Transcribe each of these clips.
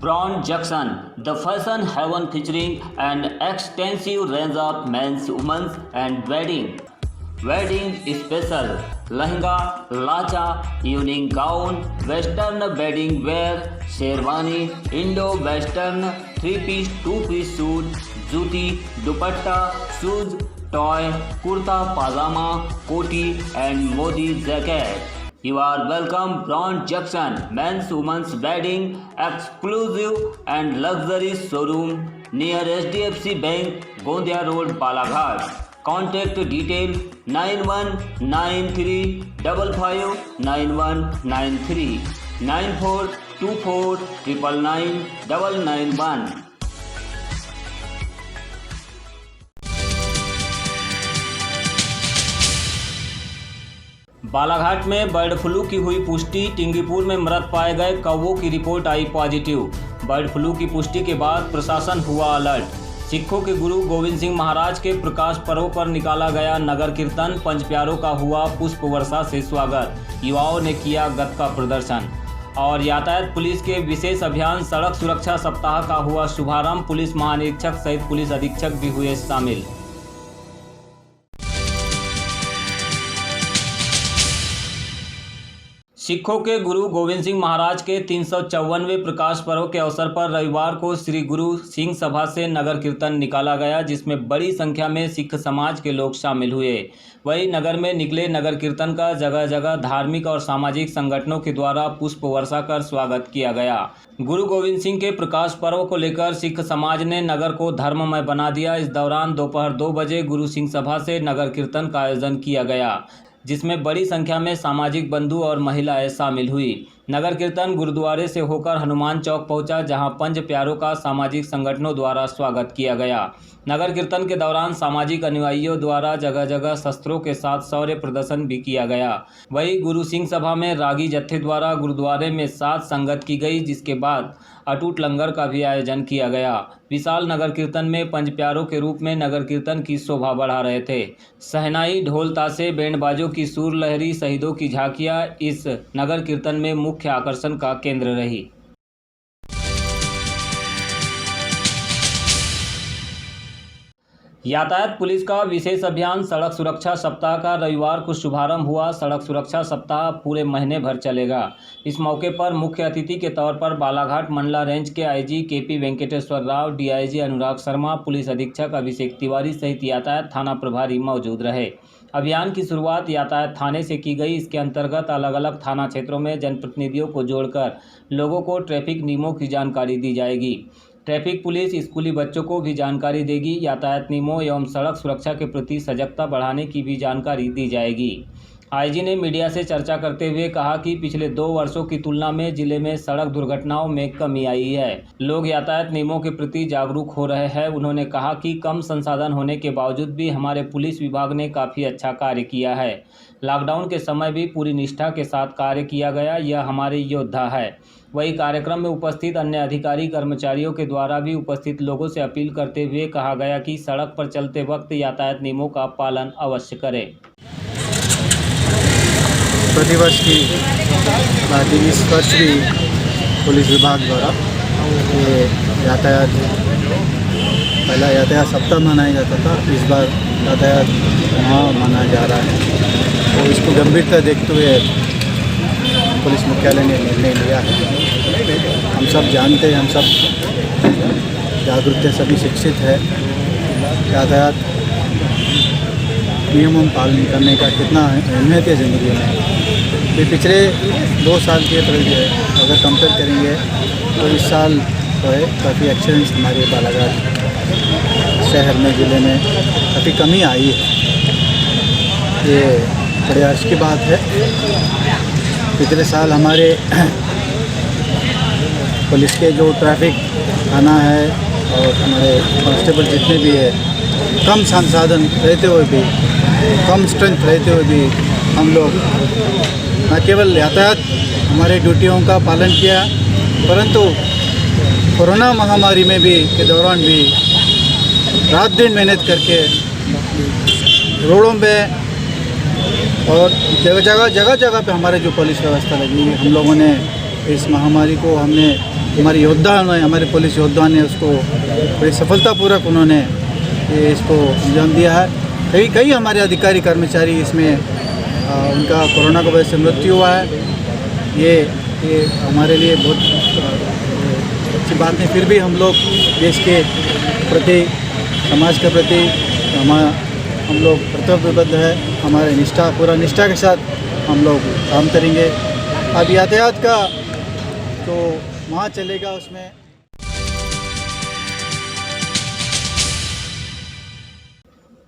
Brown Junction, the fashion haven featuring an extensive range of men's, women's and wedding special, lehenga, lacha, evening gown, western wedding wear, sherwani, Indo-western, 3-piece, 2-piece suit, juti, dupatta, shoes, toy, kurta, pajama, koti and modi jacket. You are welcome Brown Junction, men's women's wedding, exclusive and luxury showroom near HDFC Bank, Gondia Road, Balaghat. Contact detail 9193559193 9424999991. Balaghat में bird flu की हुई पुष्टि। टिंगीपुर में मृत पाए गए कौवों की report आई positive. Bird flu की पुष्टि के बाद प्रशासन हुआ अलर्ट। सिखों के गुरु गोविंद सिंह महाराज के प्रकाश पर्व पर निकाला गया नगर कीर्तन। पंच प्यारों का हुआ पुष्प वर्षा से स्वागत। युवाओं ने किया गत का प्रदर्शन। और यातायात पुलिस के विशेष अभियान सड़क सुरक्षा सप्ताह का हुआ शुभारंभ। पुलिस महानिरीक्षक सहित पुलिस अधीक्षक भी हुए शामिल। सिखों के गुरु गोविंद सिंह महाराज के 354वें प्रकाश पर्व के अवसर पर रविवार को श्री गुरु सिंह सभा से नगर कीर्तन निकाला गया, जिसमें बड़ी संख्या में सिख समाज के लोग शामिल हुए। वहीं नगर में निकले नगर कीर्तन का जगह जगह धार्मिक और सामाजिक संगठनों के द्वारा पुष्प वर्षा कर स्वागत किया गया। गुरु गोविंद सिंह के प्रकाश पर्व को लेकर सिख समाज ने नगर को धर्ममय बना दिया। इस दौरान दोपहर 2 बजे गुरु सिंह सभा से नगर कीर्तन का आयोजन किया गया, जिसमें बड़ी संख्या में सामाजिक बंधु और महिलाएं शामिल हुई। नगर कीर्तन गुरुद्वारे से होकर हनुमान चौक पहुंचा, जहां पंच प्यारों का सामाजिक संगठनों द्वारा स्वागत किया गया। नगर कीर्तन के दौरान सामाजिक अनुयायियों द्वारा जगह जगह शस्त्रों के साथ शौर्य प्रदर्शन भी किया गया। वहीं गुरु सिंह सभा में रागी जत्थे द्वारा गुरुद्वारे में साध संगत की गई, जिसके बाद अटूट लंगर का भी आयोजन किया गया। विशाल नगर कीर्तन में पंच प्यारों के रूप में नगर कीर्तन की शोभा बढ़ा रहे थे। शहनाई, ढोल ताशे, बैंड बाजों की सुर लहरी, शहीदों की झांकियां इस नगर कीर्तन में मुख्य आकर्षण का केंद्र रही। यातायात पुलिस का विशेष अभियान सड़क सुरक्षा सप्ताह का रविवार को शुभारंभ हुआ। सड़क सुरक्षा सप्ताह पूरे महीने भर चलेगा। इस मौके पर मुख्य अतिथि के तौर पर बालाघाट मंडला रेंज के IG KP Venkateshwar Rao, DIG Anurag Sharma, police अधीक्षक अभिषेक तिवारी सहित यातायात थाना प्रभारी मौजूद रहे। अभियान की शुरुआत यातायात थाने से की गई। इसके अंतर्गत अलग अलग थाना क्षेत्रों में जनप्रतिनिधियों को जोड़कर लोगों को ट्रैफिक नियमों की जानकारी दी जाएगी। ट्रैफिक पुलिस स्कूली बच्चों को भी जानकारी देगी। यातायात नियमों एवं सड़क सुरक्षा के प्रति सजगता बढ़ाने की भी जानकारी दी जाएगी। आईजी ने मीडिया से चर्चा करते हुए कहा कि पिछले 2 वर्षों की तुलना में जिले में सड़क दुर्घटनाओं में कमी आई है। लोग यातायात नियमों के प्रति जागरूक हो रहे हैं। उन्होंने कहा कि कम संसाधन होने के बावजूद भी हमारे पुलिस विभाग ने काफ़ी अच्छा कार्य किया है। लॉकडाउन के समय भी पूरी निष्ठा के साथ कार्य किया गया। यह हमारे योद्धा है। वही कार्यक्रम में उपस्थित अन्य अधिकारी कर्मचारियों के द्वारा भी उपस्थित लोगों से अपील करते हुए कहा गया कि सड़क पर चलते वक्त यातायात नियमों का पालन अवश्य करें। प्रतिवर्ष की बात इस वर्ष भी पुलिस विभाग द्वारा ये यातायात पहला यातायात सप्ताह मनाया जाता था, इस बार यातायात माह मनाया जा रहा है। तो इसको गंभीरता देखते हुए पुलिस मुख्यालय ने निर्णय लिया है। हम सब जानते हैं, हम सब जागरूक थे, सभी शिक्षित है। यातायात नियमों पालन करने का कितना अहमियत है ज़िंदगी में। ये पिछले 2 साल के अगर कंपेयर करेंगे तो इस साल जो है काफ़ी एक्सीडेंट्स हमारे बालाघाट शहर में, ज़िले में काफ़ी कमी आई है। ये बड़े हर्ष की बात है। पिछले साल हमारे पुलिस के जो ट्रैफिक थाना है और हमारे कांस्टेबल जितने भी है, कम संसाधन रहते हुए भी, कम स्ट्रेंथ रहते हुए भी हम लोग न केवल यातायात हमारे ड्यूटियों का पालन किया, परंतु कोरोना महामारी में भी के दौरान भी रात दिन मेहनत करके रोडों पे और जगह जगह पे हमारे जो पुलिस व्यवस्था लगी, हम लोगों ने इस महामारी को हमने हमारे योद्धा ने, हमारे पुलिस योद्धा ने उसको बड़ी सफलतापूर्वक उन्होंने इसको अंजाम दिया है। कई हमारे अधिकारी कर्मचारी इसमें उनका कोरोना की वजह से मृत्यु हुआ है। ये हमारे लिए बहुत अच्छी बात नहीं, फिर भी हम लोग देश के प्रति, समाज के प्रति हम लोग कर्तव्यबद्ध है। हमारे पूरा निष्ठा के साथ हम लोग काम करेंगे। अब यातायात का तो वहाँ चलेगा उसमें।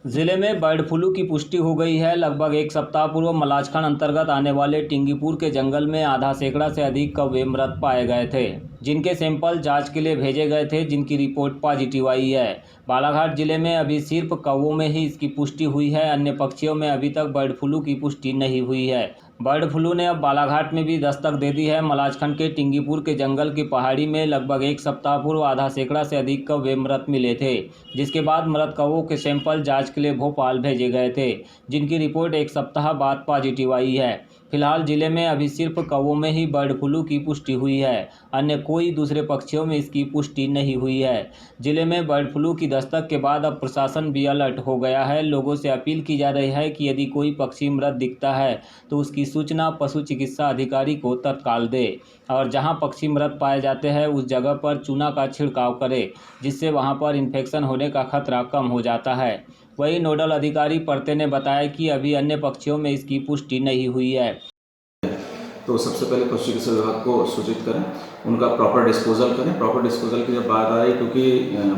जिले में बर्ड फ्लू की पुष्टि हो गई है। लगभग एक सप्ताह पूर्व मलाजखंड अंतर्गत आने वाले टिंगीपुर के जंगल में आधा सैकड़ा से अधिक कौवे मृत पाए गए थे, जिनके सैंपल जांच के लिए भेजे गए थे, जिनकी रिपोर्ट पॉजिटिव आई है। बालाघाट जिले में अभी सिर्फ कौवों में ही इसकी पुष्टि हुई है। अन्य पक्षियों में अभी तक बर्ड फ्लू की पुष्टि नहीं हुई है। बर्ड फ्लू ने अब बालाघाट में भी दस्तक दे दी है। मलाजखंड के टिंगीपुर के जंगल की पहाड़ी में लगभग एक सप्ताह पूर्व आधा सैकड़ा से अधिक कौवे मृत मिले थे, जिसके बाद मृत कौवों के सैंपल जांच के लिए भोपाल भेजे गए थे, जिनकी रिपोर्ट एक सप्ताह बाद पॉजिटिव आई है। फिलहाल जिले में अभी सिर्फ कौवों में ही बर्ड फ्लू की पुष्टि हुई है। अन्य कोई दूसरे पक्षियों में इसकी पुष्टि नहीं हुई है। जिले में बर्ड फ्लू की दस्तक के बाद अब प्रशासन भी अलर्ट हो गया है। लोगों से अपील की जा रही है कि यदि कोई पक्षी मृत दिखता है तो उसकी सूचना पशु चिकित्सा अधिकारी को तत्काल दे और जहां पक्षी मृत पाए जाते हैं उस जगह पर चूना का छिड़काव करे, जिससे वहां पर इन्फेक्शन होने का खतरा कम हो जाता है। वहीं नोडल अधिकारी परते ने बताया कि अभी अन्य पक्षियों में इसकी पुष्टि नहीं हुई है। तो सबसे पहले पशु चिकित्सा विभाग को सूचित करें, उनका प्रॉपर डिस्पोजल करें। प्रॉपर डिस्पोजल की जब बात आ रही, क्योंकि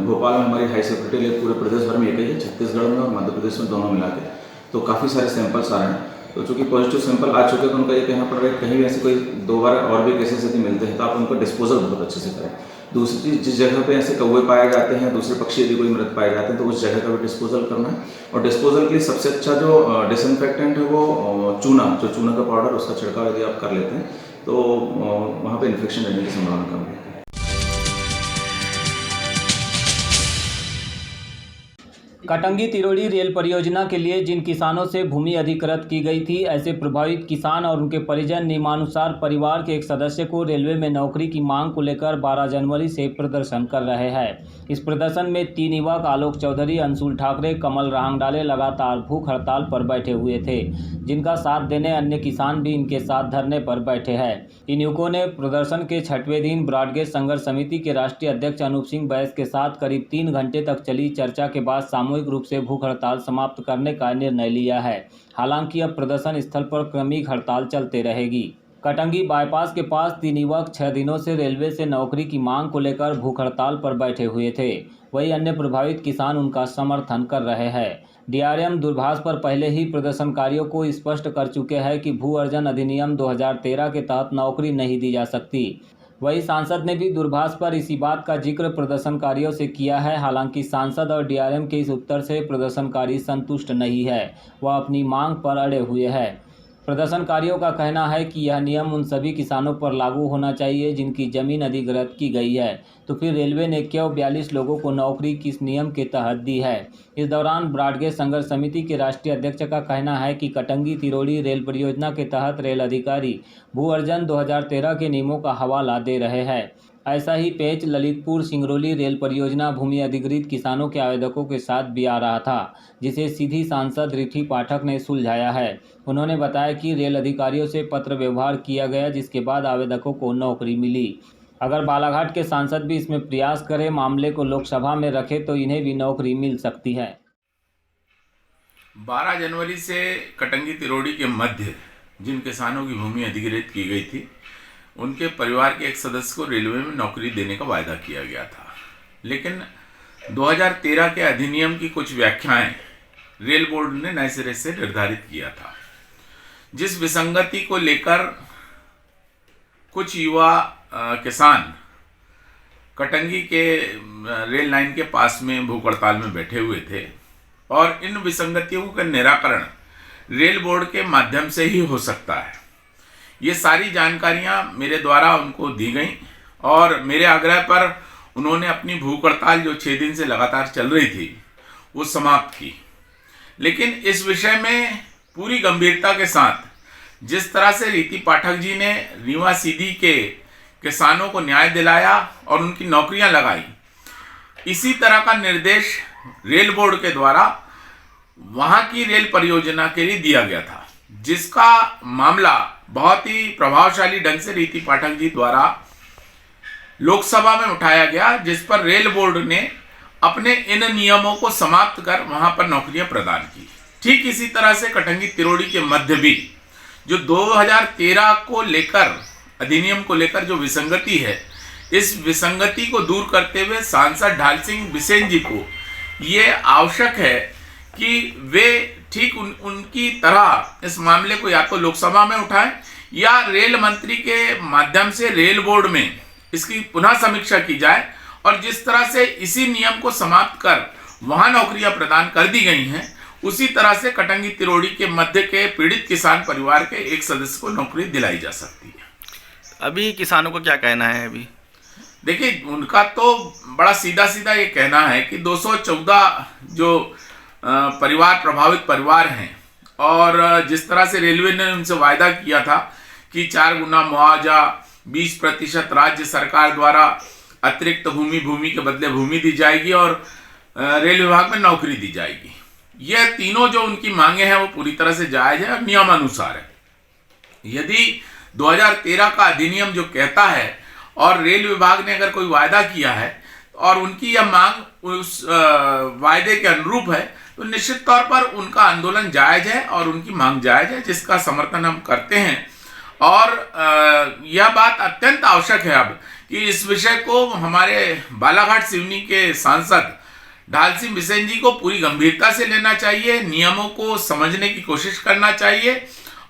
भोपाल में हमारी हाई सिक्योरिटी लैब पूरे प्रदेश भर में एक ही है, छत्तीसगढ़ में और मध्य प्रदेश में दोनों मिला के, तो काफ़ी सारे सैंपल्स आ रहे हैं। तो चूँकि पॉजिटिव सैंपल आ चुके हैं तो उनका ये कहना पड़ रहा है कहीं भी ऐसे कोई दोबारा और भी केसेस यदि मिलते हैं तो आप उनका डिस्पोजल बहुत अच्छे से करें। दूसरी चीज़, जिस जगह पे ऐसे कौवे पाए जाते हैं, दूसरे पक्षी यदि कोई मृत पाए जाते हैं तो उस जगह का भी डिस्पोजल करना है। और डिस्पोजल के लिए सबसे अच्छा जो डिसइंफेक्टेंट है वो चूना का पाउडर, उसका छिड़काव यदि आप कर लेते हैं तो वहाँ पे इन्फेक्शन रहने की संभावना कम है। कटंगी तिरोड़ी रेल परियोजना के लिए जिन किसानों से भूमि अधिकृत की गई थी, ऐसे प्रभावित किसान और उनके परिजन नियमानुसार परिवार के एक सदस्य को रेलवे में नौकरी की मांग को लेकर 12 जनवरी से प्रदर्शन कर रहे हैं। इस प्रदर्शन में 3 युवक आलोक चौधरी, अंशुल ठाकरे, कमल राहंगडाले लगातार भूख हड़ताल पर बैठे हुए थे, जिनका साथ देने अन्य किसान भी इनके साथ धरने पर बैठे हैं। इन युवकों ने प्रदर्शन के 6वें दिन ब्रॉडगेज संघर्ष समिति के राष्ट्रीय अध्यक्ष अनूप सिंह बैस के साथ करीब 3 घंटे तक चली चर्चा के बाद सामूहिक रूप से भूख हड़ताल समाप्त करने का निर्णय लिया है। हालांकि अब प्रदर्शन स्थल पर क्रमिक हड़ताल चलते रहेगी। कटंगी बाईपास के पास 3 युवक 6 दिनों से रेलवे से नौकरी की मांग को लेकर भूख हड़ताल पर बैठे हुए थे। वहीं अन्य प्रभावित किसान उनका समर्थन कर रहे हैं। डीआरएम दूरभाष पर पहले ही प्रदर्शनकारियों को स्पष्ट कर चुके हैं कि भू अर्जन अधिनियम 2013 के तहत नौकरी नहीं दी जा सकती। वहीं सांसद ने भी दूरभाष पर इसी बात का जिक्र प्रदर्शनकारियों से किया है। हालांकि सांसद और डीआरएम के इस उत्तर से प्रदर्शनकारी संतुष्ट नहीं है, वह अपनी मांग पर अड़े हुए हैं। प्रदर्शनकारियों का कहना है कि यह नियम उन सभी किसानों पर लागू होना चाहिए जिनकी जमीन अधिग्रहित की गई है, तो फिर रेलवे ने क्यों 42 लोगों को नौकरी किस नियम के तहत दी है। इस दौरान ब्रॉडगेज संघर्ष समिति के राष्ट्रीय अध्यक्ष का कहना है कि कटंगी तिरोड़ी रेल परियोजना के तहत रेल अधिकारी भू अर्जन 2013 के नियमों का हवाला दे रहे हैं। ऐसा ही पेच ललितपुर सिंगरौली रेल परियोजना भूमि अधिग्रहित किसानों के आवेदकों के साथ भी आ रहा था, जिसे सीधी सांसद रिठी पाठक ने सुलझाया है। उन्होंने बताया कि रेल अधिकारियों से पत्र व्यवहार किया गया, जिसके बाद आवेदकों को नौकरी मिली। अगर बालाघाट के सांसद भी इसमें प्रयास करें, मामले को लोकसभा में रखे तो इन्हें भी नौकरी मिल सकती है। 12 जनवरी से कटंगी तिरोड़ी के मध्य जिन किसानों की भूमि अधिग्रहित की गई थी, उनके परिवार के एक सदस्य को रेलवे में नौकरी देने का वायदा किया गया था, लेकिन 2013 के अधिनियम की कुछ व्याख्याएं रेल बोर्ड ने नए सिरे से निर्धारित किया था, जिस विसंगति को लेकर कुछ युवा किसान कटंगी के रेल लाइन के पास में भूख हड़ताल में बैठे हुए थे और इन विसंगतियों का निराकरण रेल बोर्ड के माध्यम से ही हो सकता है। ये सारी जानकारियां मेरे द्वारा उनको दी गई और मेरे आग्रह पर उन्होंने अपनी भूख हड़ताल जो 6 दिन से लगातार चल रही थी वो समाप्त की। लेकिन इस विषय में पूरी गंभीरता के साथ जिस तरह से रीति पाठक जी ने रीवा सीधी के किसानों को न्याय दिलाया और उनकी नौकरियां लगाई। इसी तरह का निर्देश रेल बोर्ड के द्वारा वहां की रेल परियोजना के लिए दिया गया था, जिसका मामला बहुत ही प्रभावशाली ढंग से रीति पाठक जी द्वारा लोकसभा में उठाया गया, जिस पर रेल बोर्ड ने अपने इन नियमों को समाप्त कर वहां पर नौकरियां प्रदान की। ठीक इसी तरह से कटंगी तिरोड़ी के मध्य भी जो 2013 को लेकर अधिनियम को लेकर जो विसंगति है, इस विसंगति को दूर करते हुए सांसद ढाल सिंह बिसेन जी को ये आवश्यक है कि वे ठीक उनकी तरह इस मामले को या तो लोकसभा में उठाएं या रेल मंत्री के माध्यम से रेल बोर्ड में इसकी पुनः समीक्षा की जाए, और जिस तरह से इसी नियम को समाप्त कर वहां नौकरियां प्रदान कर दी गई हैं, उसी तरह से कटंगी तिरोड़ी के मध्य के पीड़ित किसान परिवार के एक सदस्य को नौकरी दिलाई जा सकती है। अभी किसानों को क्या कहना है? अभी देखिए, उनका तो बड़ा सीधा सीधा ये कहना है कि 214 जो परिवार प्रभावित परिवार हैं, और जिस तरह से रेलवे ने उनसे वायदा किया था कि 4 गुना मुआवजा, 20% राज्य सरकार द्वारा अतिरिक्त भूमि के बदले भूमि दी जाएगी और रेल विभाग में नौकरी दी जाएगी, यह तीनों जो उनकी मांगे हैं वो पूरी तरह से जायज है और नियमानुसार है। यदि 2013 का अधिनियम जो कहता है और रेल विभाग ने अगर कोई वायदा किया है और उनकी यह मांग उस वायदे के अनुरूप है, तो निश्चित तौर पर उनका आंदोलन जायज है और उनकी मांग जायज है, जिसका समर्थन हम करते हैं। और यह बात अत्यंत आवश्यक है अब कि इस विषय को हमारे बालाघाट सिवनी के सांसद ढाल सिंह बिसेन जी को पूरी गंभीरता से लेना चाहिए, नियमों को समझने की कोशिश करना चाहिए,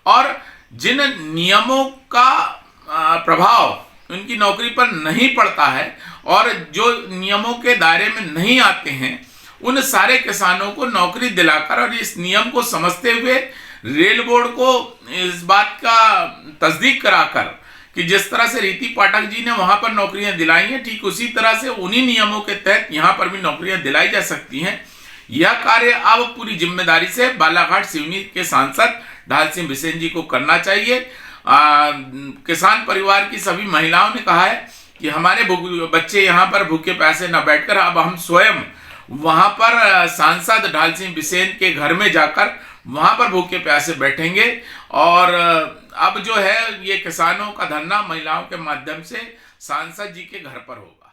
और जिन नियमों का प्रभाव उनकी नौकरी पर नहीं पड़ता है और जो नियमों के दायरे में नहीं आते हैं, उन सारे किसानों को नौकरी दिलाकर और इस नियम को समझते हुए रेल बोर्ड को इस बात का तस्दीक कराकर कि जिस तरह से रीति पाठक जी ने वहां पर नौकरियां दिलाई हैं, ठीक उसी तरह से उन्हीं नियमों के तहत यहां पर भी नौकरियां दिलाई जा सकती हैं। यह कार्य अब पूरी जिम्मेदारी से बालाघाट सिवनी के सांसद ढाल सिंह बिसेन जी को करना चाहिए। किसान परिवार की सभी महिलाओं ने कहा है कि हमारे बच्चे यहाँ पर भूखे प्यासे न बैठकर अब हम स्वयं वहां पर सांसद ढाल सिंह बिसेन के घर में जाकर वहां पर भूखे प्यासे बैठेंगे, और अब जो है ये किसानों का धरना महिलाओं के माध्यम से सांसद जी के घर पर होगा।